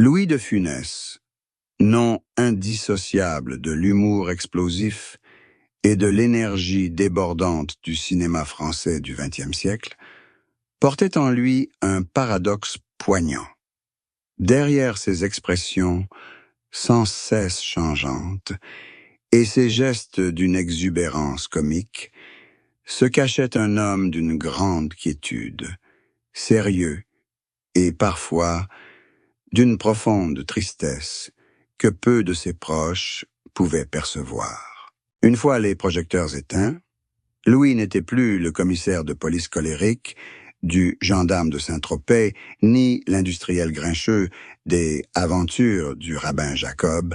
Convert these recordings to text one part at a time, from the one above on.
Louis de Funès, nom indissociable de l'humour explosif et de l'énergie débordante du cinéma français du XXe siècle, portait en lui un paradoxe poignant. Derrière ses expressions sans cesse changeantes et ses gestes d'une exubérance comique, se cachait un homme d'une grande quiétude, sérieux et parfois d'une profonde tristesse que peu de ses proches pouvaient percevoir. Une fois les projecteurs éteints, Louis n'était plus le commissaire de police colérique du gendarme de Saint-Tropez, ni l'industriel grincheux des aventures du rabbin Jacob,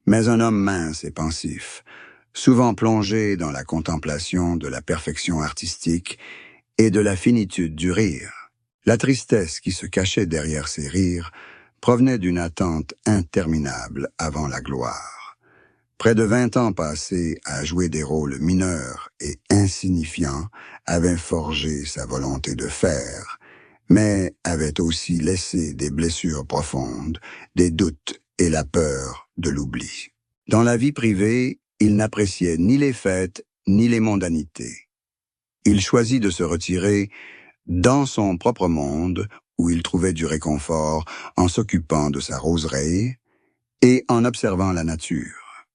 mais un homme mince et pensif, souvent plongé dans la contemplation de la perfection artistique et de la finitude du rire. La tristesse qui se cachait derrière ces rires provenait d'une attente interminable avant la gloire. Près de 20 ans passés à jouer des rôles mineurs et insignifiants avaient forgé sa volonté de faire, mais avaient aussi laissé des blessures profondes, des doutes et la peur de l'oubli. Dans la vie privée, il n'appréciait ni les fêtes ni les mondanités. Il choisit de se retirer dans son propre monde où il trouvait du réconfort en s'occupant de sa roseraie et en observant la nature,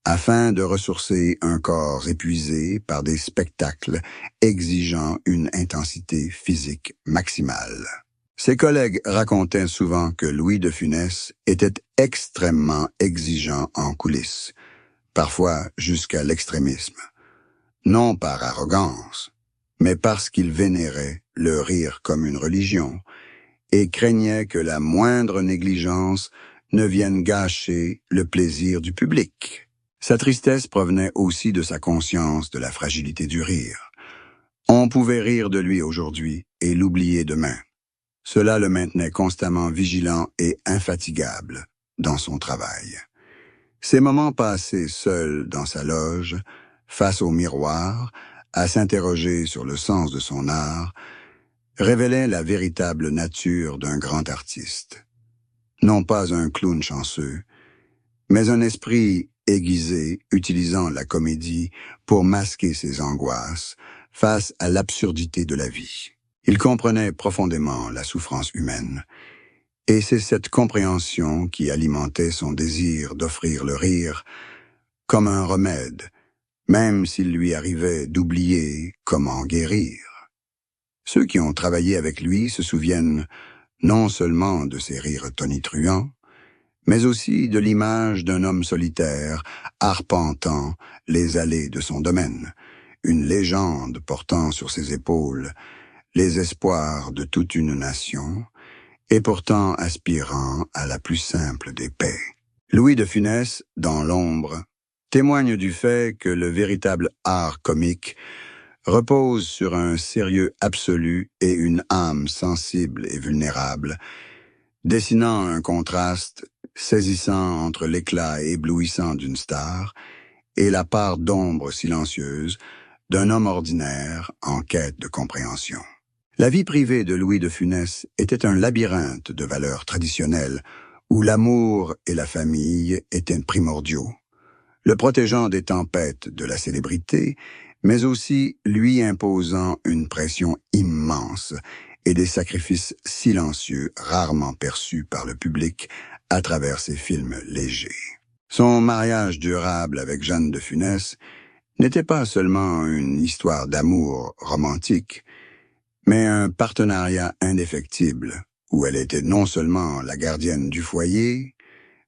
afin de ressourcer un corps épuisé par des spectacles exigeant une intensité physique maximale. Ses collègues racontaient souvent que Louis de Funès était extrêmement exigeant en coulisses, parfois jusqu'à l'extrémisme. Non par arrogance, mais parce qu'il vénérait le rire comme une religion et craignait que la moindre négligence ne vienne gâcher le plaisir du public. Sa tristesse provenait aussi de sa conscience de la fragilité du rire. On pouvait rire de lui aujourd'hui et l'oublier demain. Cela le maintenait constamment vigilant et infatigable dans son travail. Ces moments passés seul dans sa loge, face au miroir, à s'interroger sur le sens de son art, révélaient la véritable nature d'un grand artiste. Non pas un clown chanceux, mais un esprit aiguisé utilisant la comédie pour masquer ses angoisses face à l'absurdité de la vie. Il comprenait profondément la souffrance humaine, et c'est cette compréhension qui alimentait son désir d'offrir le rire comme un remède, même s'il lui arrivait d'oublier comment guérir. Ceux qui ont travaillé avec lui se souviennent non seulement de ses rires tonitruants, mais aussi de l'image d'un homme solitaire arpentant les allées de son domaine, une légende portant sur ses épaules les espoirs de toute une nation et pourtant aspirant à la plus simple des paix. Louis de Funès, dans l'ombre, témoigne du fait que le véritable art comique repose sur un sérieux absolu et une âme sensible et vulnérable, dessinant un contraste saisissant entre l'éclat éblouissant d'une star et la part d'ombre silencieuse d'un homme ordinaire en quête de compréhension. La vie privée de Louis de Funès était un labyrinthe de valeurs traditionnelles où l'amour et la famille étaient primordiaux, le protégeant des tempêtes de la célébrité, mais aussi lui imposant une pression immense et des sacrifices silencieux rarement perçus par le public à travers ses films légers. Son mariage durable avec Jeanne de Funès n'était pas seulement une histoire d'amour romantique, mais un partenariat indéfectible, où elle était non seulement la gardienne du foyer,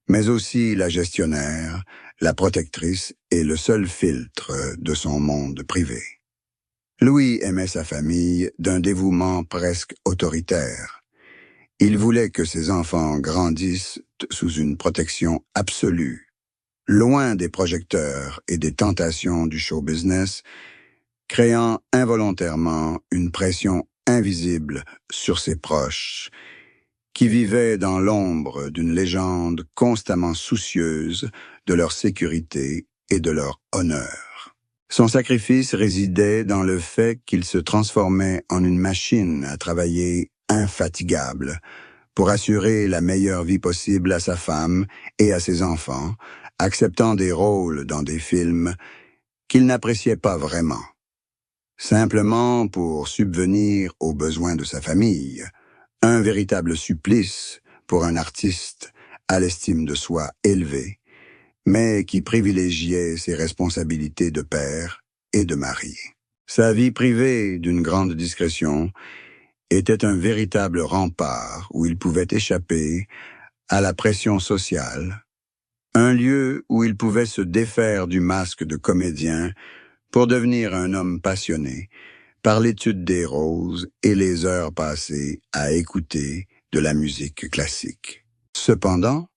mais aussi la gestionnaire, la protectrice et le seul filtre de son monde privé. Louis aimait sa famille d'un dévouement presque autoritaire. Il voulait que ses enfants grandissent sous une protection absolue, loin des projecteurs et des tentations du show business, créant involontairement une pression invisible sur ses proches, qui vivaient dans l'ombre d'une légende constamment soucieuse de leur sécurité et de leur honneur. Son sacrifice résidait dans le fait qu'il se transformait en une machine à travailler infatigable pour assurer la meilleure vie possible à sa femme et à ses enfants, acceptant des rôles dans des films qu'il n'appréciait pas vraiment, simplement pour subvenir aux besoins de sa famille, un véritable supplice pour un artiste à l'estime de soi élevée, mais qui privilégiait ses responsabilités de père et de mari. Sa vie privée, d'une grande discrétion, était un véritable rempart où il pouvait échapper à la pression sociale, un lieu où il pouvait se défaire du masque de comédien pour devenir un homme passionné par l'étude des roses et les heures passées à écouter de la musique classique. Cependant,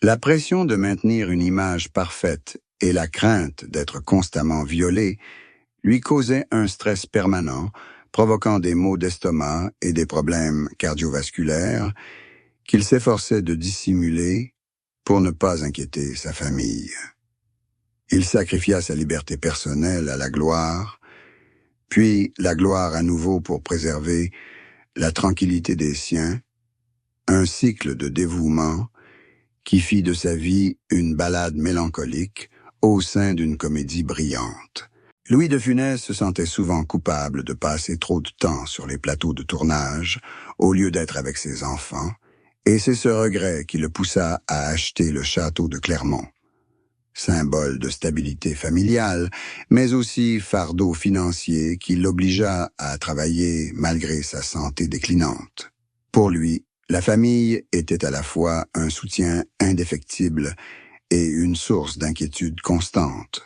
la pression de maintenir une image parfaite et la crainte d'être constamment violé lui causaient un stress permanent, provoquant des maux d'estomac et des problèmes cardiovasculaires qu'il s'efforçait de dissimuler pour ne pas inquiéter sa famille. Il sacrifia sa liberté personnelle à la gloire, puis la gloire à nouveau pour préserver la tranquillité des siens, un cycle de dévouement qui fit de sa vie une ballade mélancolique au sein d'une comédie brillante. Louis de Funès se sentait souvent coupable de passer trop de temps sur les plateaux de tournage au lieu d'être avec ses enfants, et c'est ce regret qui le poussa à acheter le château de Clermont, symbole de stabilité familiale, mais aussi fardeau financier qui l'obligea à travailler malgré sa santé déclinante. Pour lui, la famille était à la fois un soutien indéfectible et une source d'inquiétude constante,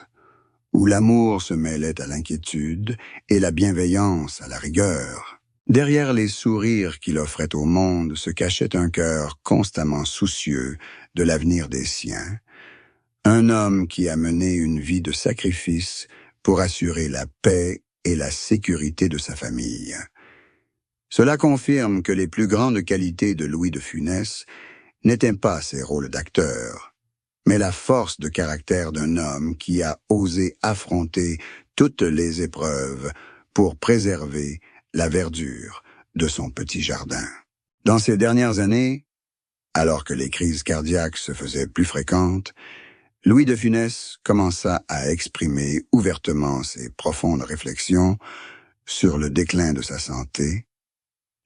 où l'amour se mêlait à l'inquiétude et la bienveillance à la rigueur. Derrière les sourires qu'il offrait au monde se cachait un cœur constamment soucieux de l'avenir des siens, un homme qui a mené une vie de sacrifice pour assurer la paix et la sécurité de sa famille. Cela confirme que les plus grandes qualités de Louis de Funès n'étaient pas ses rôles d'acteur, mais la force de caractère d'un homme qui a osé affronter toutes les épreuves pour préserver la verdure de son petit jardin. Dans ces dernières années, alors que les crises cardiaques se faisaient plus fréquentes, Louis de Funès commença à exprimer ouvertement ses profondes réflexions sur le déclin de sa santé,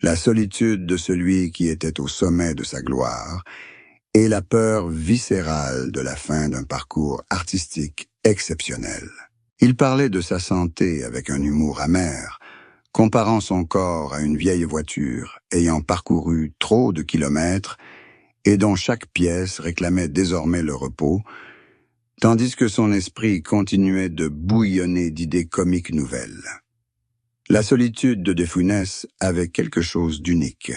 la solitude de celui qui était au sommet de sa gloire et la peur viscérale de la fin d'un parcours artistique exceptionnel. Il parlait de sa santé avec un humour amer, comparant son corps à une vieille voiture ayant parcouru trop de kilomètres et dont chaque pièce réclamait désormais le repos, tandis que son esprit continuait de bouillonner d'idées comiques nouvelles. La solitude de Funès avait quelque chose d'unique,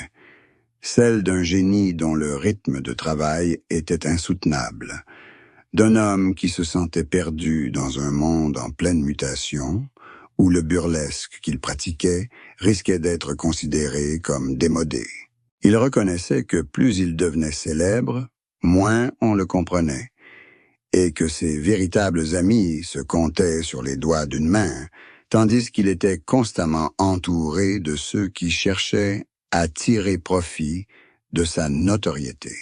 celle d'un génie dont le rythme de travail était insoutenable, d'un homme qui se sentait perdu dans un monde en pleine mutation, où le burlesque qu'il pratiquait risquait d'être considéré comme démodé. Il reconnaissait que plus il devenait célèbre, moins on le comprenait, et que ses véritables amis se comptaient sur les doigts d'une main, tandis qu'il était constamment entouré de ceux qui cherchaient à tirer profit de sa notoriété.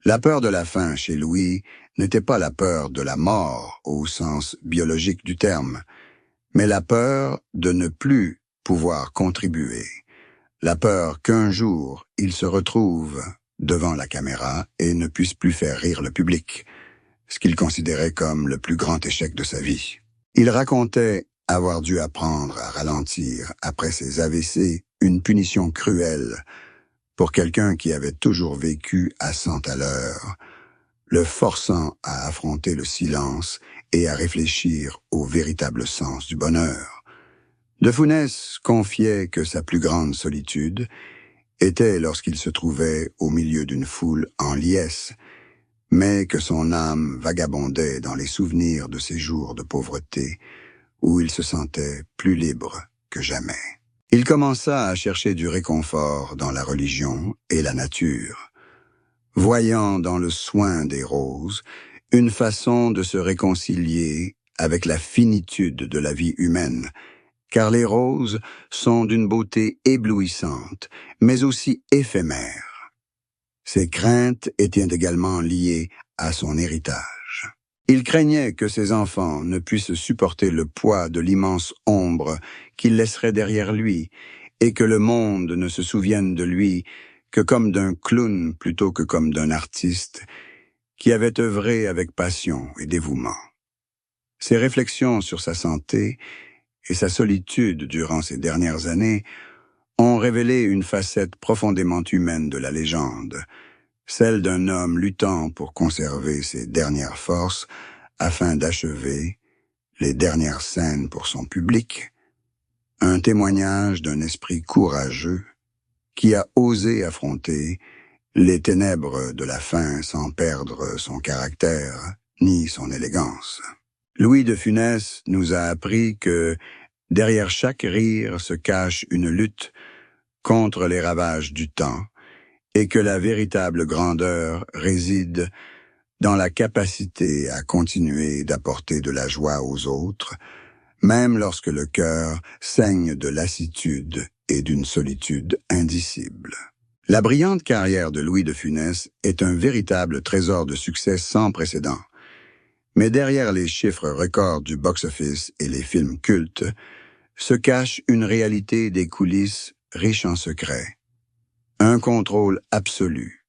La peur de la fin chez Louis n'était pas la peur de la mort au sens biologique du terme, mais la peur de ne plus pouvoir contribuer, la peur qu'un jour il se retrouve devant la caméra et ne puisse plus faire rire le public, ce qu'il considérait comme le plus grand échec de sa vie. Il racontait avoir dû apprendre à ralentir après ses AVC, une punition cruelle pour quelqu'un qui avait toujours vécu à 100 à l'heure, le forçant à affronter le silence et à réfléchir au véritable sens du bonheur. De Funès confiait que sa plus grande solitude était lorsqu'il se trouvait au milieu d'une foule en liesse, mais que son âme vagabondait dans les souvenirs de ses jours de pauvreté, où il se sentait plus libre que jamais. Il commença à chercher du réconfort dans la religion et la nature, voyant dans le soin des roses une façon de se réconcilier avec la finitude de la vie humaine, car les roses sont d'une beauté éblouissante, mais aussi éphémère. Ses craintes étaient également liées à son héritage. Il craignait que ses enfants ne puissent supporter le poids de l'immense ombre qu'il laisserait derrière lui et que le monde ne se souvienne de lui que comme d'un clown plutôt que comme d'un artiste qui avait œuvré avec passion et dévouement. Ses réflexions sur sa santé et sa solitude durant ces dernières années ont révélé une facette profondément humaine de la légende, celle d'un homme luttant pour conserver ses dernières forces afin d'achever les dernières scènes pour son public, un témoignage d'un esprit courageux qui a osé affronter les ténèbres de la fin sans perdre son caractère ni son élégance. Louis de Funès nous a appris que derrière chaque rire se cache une lutte contre les ravages du temps et que la véritable grandeur réside dans la capacité à continuer d'apporter de la joie aux autres, même lorsque le cœur saigne de lassitude et d'une solitude indicible. La brillante carrière de Louis de Funès est un véritable trésor de succès sans précédent. Mais derrière les chiffres records du box-office et les films cultes, se cache une réalité des coulisses riche en secrets. Un contrôle absolu,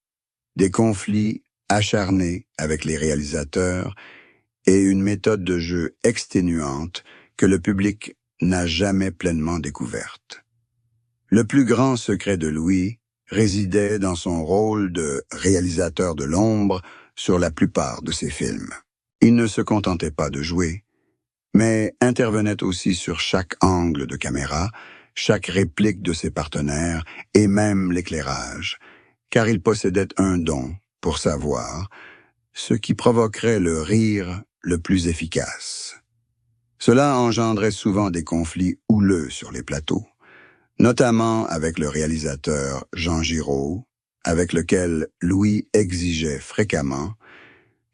des conflits acharnés avec les réalisateurs et une méthode de jeu exténuante que le public n'a jamais pleinement découverte. Le plus grand secret de Louis résidait dans son rôle de réalisateur de l'ombre sur la plupart de ses films. Il ne se contentait pas de jouer, mais intervenait aussi sur chaque angle de caméra, chaque réplique de ses partenaires et même l'éclairage, car il possédait un don pour savoir ce qui provoquerait le rire le plus efficace. Cela engendrait souvent des conflits houleux sur les plateaux, notamment avec le réalisateur Jean Giraud, avec lequel Louis exigeait fréquemment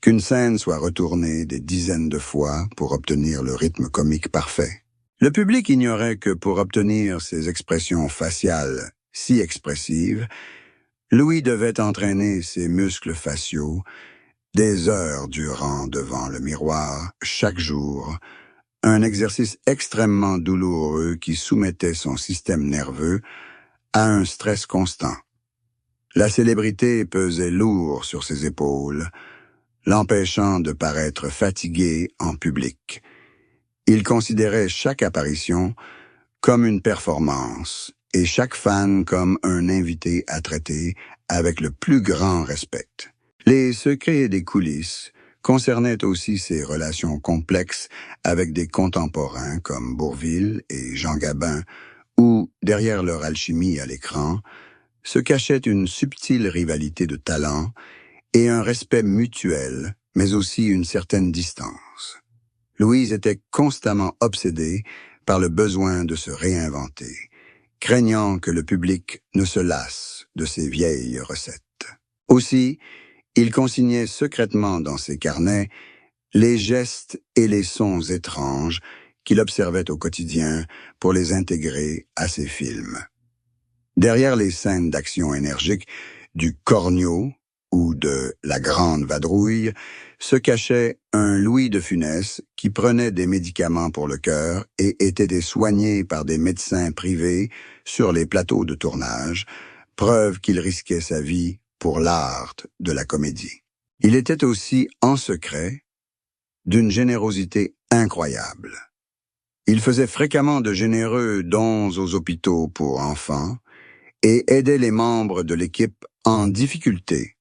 qu'une scène soit retournée des dizaines de fois pour obtenir le rythme comique parfait. Le public ignorait que pour obtenir ces expressions faciales si expressives, Louis devait entraîner ses muscles faciaux des heures durant devant le miroir, chaque jour, un exercice extrêmement douloureux qui soumettait son système nerveux à un stress constant. La célébrité pesait lourd sur ses épaules, l'empêchant de paraître fatigué en public. Il considérait chaque apparition comme une performance et chaque fan comme un invité à traiter avec le plus grand respect. Les secrets des coulisses concernaient aussi ses relations complexes avec des contemporains comme Bourvil et Jean Gabin, où, derrière leur alchimie à l'écran, se cachait une subtile rivalité de talent et un respect mutuel, mais aussi une certaine distance. Louise était constamment obsédée par le besoin de se réinventer, craignant que le public ne se lasse de ses vieilles recettes. Aussi, il consignait secrètement dans ses carnets les gestes et les sons étranges qu'il observait au quotidien pour les intégrer à ses films. Derrière les scènes d'action énergique du Cornio ou de La Grande Vadrouille se cachait un Louis de Funès qui prenait des médicaments pour le cœur et était soigné par des médecins privés sur les plateaux de tournage, preuve qu'il risquait sa vie pour l'art de la comédie. Il était aussi, en secret, d'une générosité incroyable. Il faisait fréquemment de généreux dons aux hôpitaux pour enfants et aidait les membres de l'équipe en difficulté,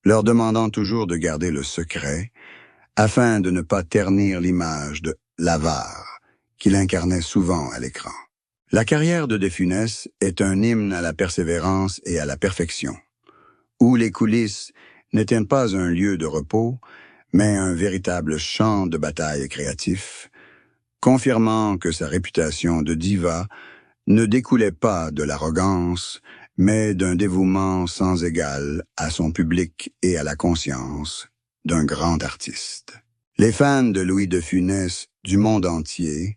leur demandant toujours de garder le secret afin de ne pas ternir l'image de l'avare qu'il incarnait souvent à l'écran. La carrière de Funès est un hymne à la persévérance et à la perfection, où les coulisses n'étaient pas un lieu de repos, mais un véritable champ de bataille créatif, confirmant que sa réputation de diva ne découlait pas de l'arrogance, mais d'un dévouement sans égal à son public et à la conscience d'un grand artiste. Les fans de Louis de Funès du monde entier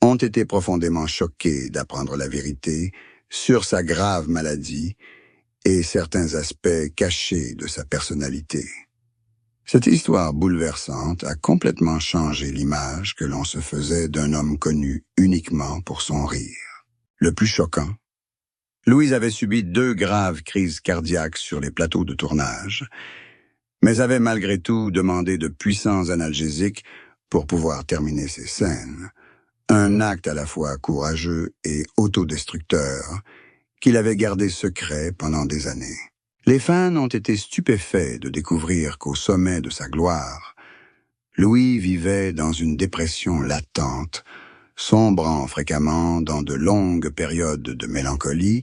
ont été profondément choqués d'apprendre la vérité sur sa grave maladie et certains aspects cachés de sa personnalité. Cette histoire bouleversante a complètement changé l'image que l'on se faisait d'un homme connu uniquement pour son rire. Le plus choquant, Louise avait subi 2 graves crises cardiaques sur les plateaux de tournage, mais avait malgré tout demandé de puissants analgésiques pour pouvoir terminer ses scènes. Un acte à la fois courageux et autodestructeur qu'il avait gardé secret pendant des années. Les fans ont été stupéfaits de découvrir qu'au sommet de sa gloire, Louis vivait dans une dépression latente, sombrant fréquemment dans de longues périodes de mélancolie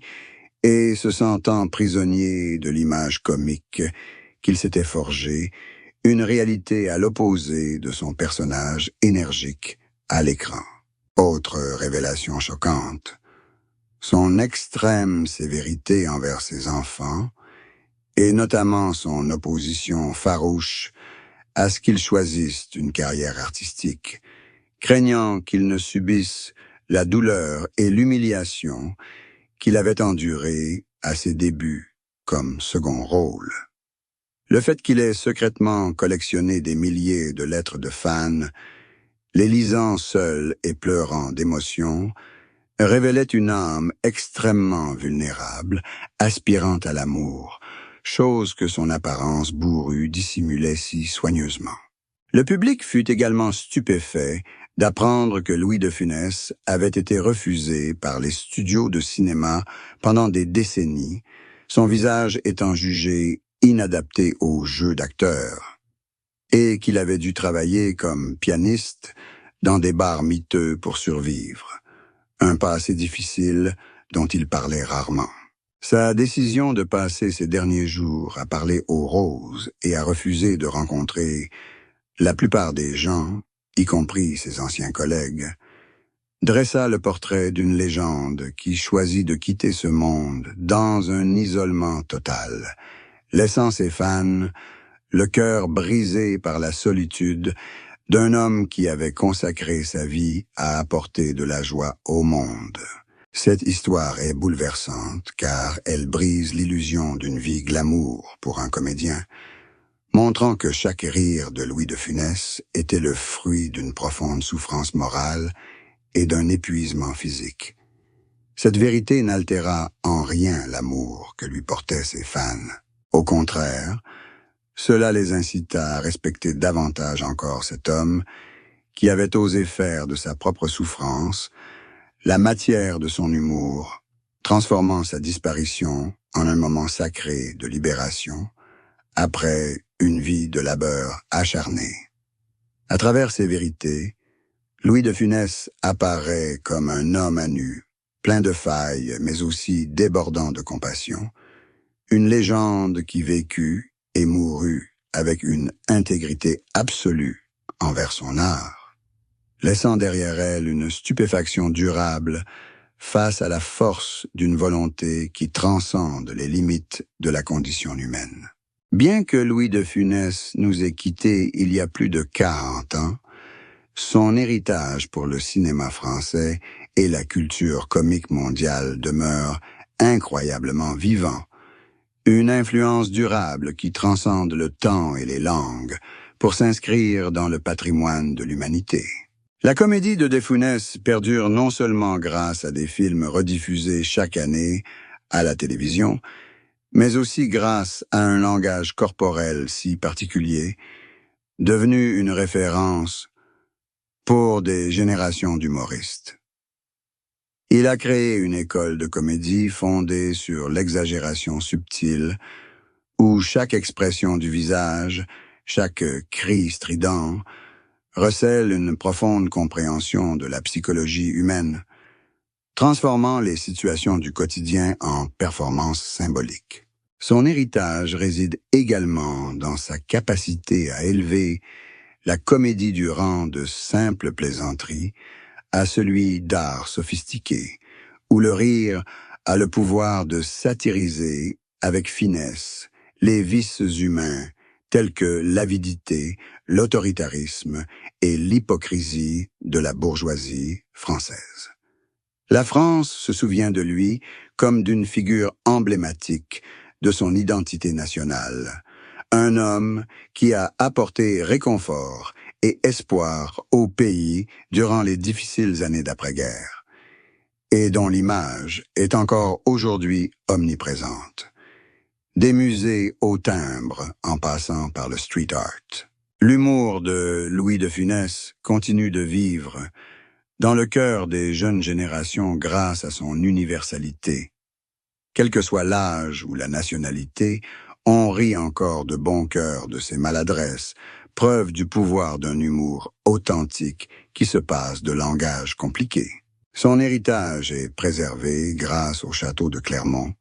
et se sentant prisonnier de l'image comique qu'il s'était forgée, une réalité à l'opposé de son personnage énergique à l'écran. Autre révélation choquante, son extrême sévérité envers ses enfants, et notamment son opposition farouche à ce qu'ils choisissent une carrière artistique, craignant qu'ils ne subissent la douleur et l'humiliation qu'il avait endurées à ses débuts comme second rôle. Le fait qu'il ait secrètement collectionné des milliers de lettres de fans, les lisant seul et pleurant d'émotion, révélait une âme extrêmement vulnérable, aspirant à l'amour, chose que son apparence bourrue dissimulait si soigneusement. Le public fut également stupéfait d'apprendre que Louis de Funès avait été refusé par les studios de cinéma pendant des décennies, son visage étant jugé inadapté au jeu d'acteur, et qu'il avait dû travailler comme pianiste dans des bars miteux pour survivre, un passé difficile dont il parlait rarement. Sa décision de passer ses derniers jours à parler aux roses et à refuser de rencontrer la plupart des gens, y compris ses anciens collègues, dressa le portrait d'une légende qui choisit de quitter ce monde dans un isolement total, laissant ses fans le cœur brisé par la solitude d'un homme qui avait consacré sa vie à apporter de la joie au monde. Cette histoire est bouleversante car elle brise l'illusion d'une vie glamour pour un comédien, montrant que chaque rire de Louis de Funès était le fruit d'une profonde souffrance morale et d'un épuisement physique. Cette vérité n'altéra en rien l'amour que lui portaient ses fans. Au contraire, cela les incita à respecter davantage encore cet homme qui avait osé faire de sa propre souffrance la matière de son humour, transformant sa disparition en un moment sacré de libération, après une vie de labeur acharné. À travers ces vérités, Louis de Funès apparaît comme un homme à nu, plein de failles, mais aussi débordant de compassion, une légende qui vécut et mourut avec une intégrité absolue envers son art, laissant derrière elle une stupéfaction durable face à la force d'une volonté qui transcende les limites de la condition humaine. Bien que Louis de Funès nous ait quittés il y a plus de 40 ans, son héritage pour le cinéma français et la culture comique mondiale demeure incroyablement vivant, une influence durable qui transcende le temps et les langues pour s'inscrire dans le patrimoine de l'humanité. La comédie de De Funès perdure non seulement grâce à des films rediffusés chaque année à la télévision, mais aussi grâce à un langage corporel si particulier, devenu une référence pour des générations d'humoristes. Il a créé une école de comédie fondée sur l'exagération subtile, où chaque expression du visage, chaque cri strident, recèle une profonde compréhension de la psychologie humaine, transformant les situations du quotidien en performances symboliques. Son héritage réside également dans sa capacité à élever la comédie du rang de simple plaisanterie à celui d'art sophistiqué, où le rire a le pouvoir de satiriser avec finesse les vices humains tels que l'avidité, l'autoritarisme et l'hypocrisie de la bourgeoisie française. La France se souvient de lui comme d'une figure emblématique de son identité nationale. Un homme qui a apporté réconfort et espoir au pays durant les difficiles années d'après-guerre, et dont l'image est encore aujourd'hui omniprésente. Des musées au timbre en passant par le street art. L'humour de Louis de Funès continue de vivre dans le cœur des jeunes générations grâce à son universalité. Quel que soit l'âge ou la nationalité, on rit encore de bon cœur de ses maladresses, preuve du pouvoir d'un humour authentique qui se passe de langage compliqué. Son héritage est préservé grâce au château de Clermont,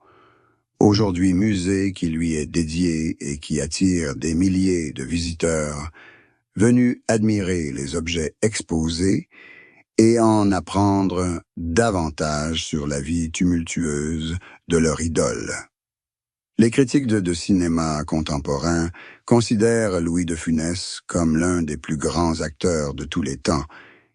aujourd'hui musée qui lui est dédié et qui attire des milliers de visiteurs venus admirer les objets exposés et en apprendre davantage sur la vie tumultueuse de leur idole. Les critiques de cinéma contemporain considèrent Louis de Funès comme l'un des plus grands acteurs de tous les temps,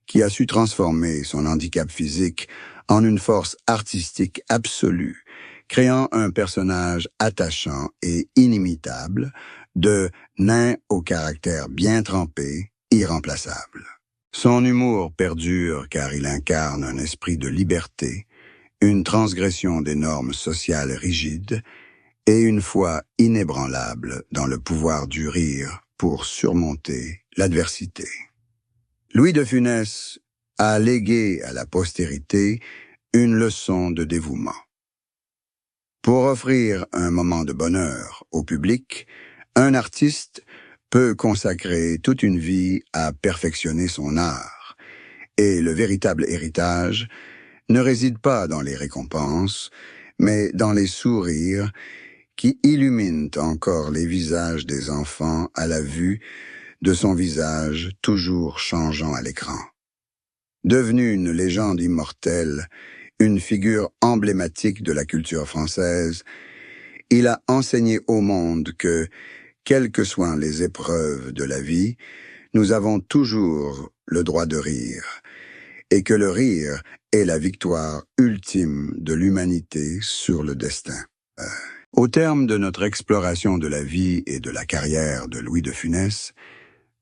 qui a su transformer son handicap physique en une force artistique absolue, créant un personnage attachant et inimitable, de nain au caractère bien trempé, irremplaçable. Son humour perdure car il incarne un esprit de liberté, une transgression des normes sociales rigides et une foi inébranlable dans le pouvoir du rire pour surmonter l'adversité. Louis de Funès a légué à la postérité une leçon de dévouement. Pour offrir un moment de bonheur au public, un artiste peut consacrer toute une vie à perfectionner son art, et le véritable héritage ne réside pas dans les récompenses, mais dans les sourires qui illuminent encore les visages des enfants à la vue de son visage toujours changeant à l'écran. Devenu une légende immortelle, une figure emblématique de la culture française, il a enseigné au monde que, quelles que soient les épreuves de la vie, nous avons toujours le droit de rire, et que le rire est la victoire ultime de l'humanité sur le destin. Au terme de notre exploration de la vie et de la carrière de Louis de Funès,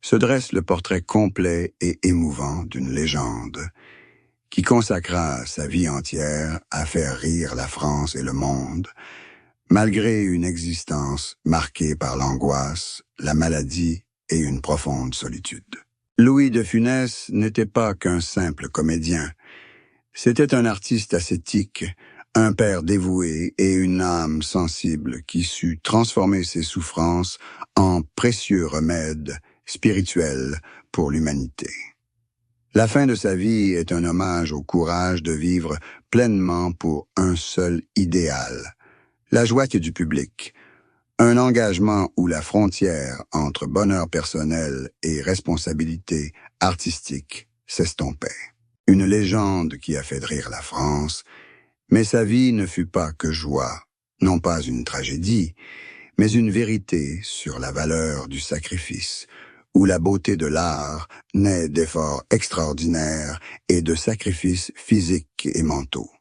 se dresse le portrait complet et émouvant d'une légende qui consacra sa vie entière à faire rire la France et le monde, malgré une existence marquée par l'angoisse, la maladie et une profonde solitude. Louis de Funès n'était pas qu'un simple comédien. C'était un artiste ascétique, un père dévoué et une âme sensible qui sut transformer ses souffrances en précieux remèdes spirituels pour l'humanité. La fin de sa vie est un hommage au courage de vivre pleinement pour un seul idéal, la joie du public, un engagement où la frontière entre bonheur personnel et responsabilité artistique s'estompait. Une légende qui a fait rire la France, mais sa vie ne fut pas que joie, non pas une tragédie, mais une vérité sur la valeur du sacrifice, où la beauté de l'art naît d'efforts extraordinaires et de sacrifices physiques et mentaux.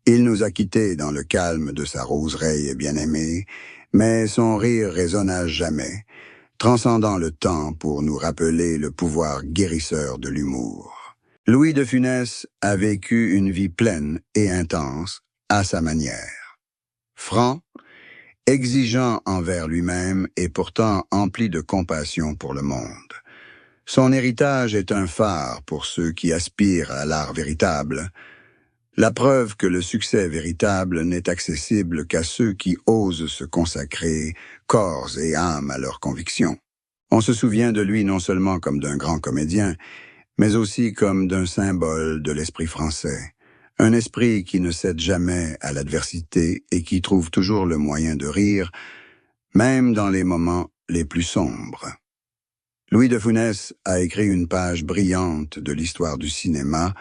Il nous a quittés dans le calme de sa roseraie bien-aimée, mais son rire résonne à jamais, transcendant le temps pour nous rappeler le pouvoir guérisseur de l'humour. Louis de Funès a vécu une vie pleine et intense à sa manière. Franc, exigeant envers lui-même et pourtant empli de compassion pour le monde. Son héritage est un phare pour ceux qui aspirent à l'art véritable, la preuve que le succès véritable n'est accessible qu'à ceux qui osent se consacrer corps et âme à leurs convictions. On se souvient de lui non seulement comme d'un grand comédien, mais aussi comme d'un symbole de l'esprit français. Un esprit qui ne cède jamais à l'adversité et qui trouve toujours le moyen de rire, même dans les moments les plus sombres. Louis de Funès a écrit une page brillante de l'histoire du cinéma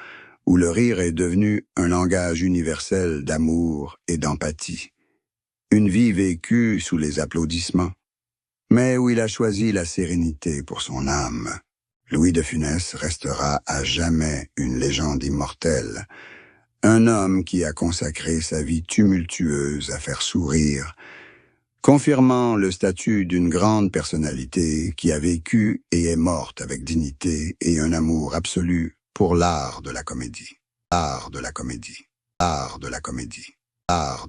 où le rire est devenu un langage universel d'amour et d'empathie. Une vie vécue sous les applaudissements, mais où il a choisi la sérénité pour son âme. Louis de Funès restera à jamais une légende immortelle, un homme qui a consacré sa vie tumultueuse à faire sourire, confirmant le statut d'une grande personnalité qui a vécu et est morte avec dignité et un amour absolu pour l'art de la comédie. L'art de la comédie. L'art de la comédie. L'art de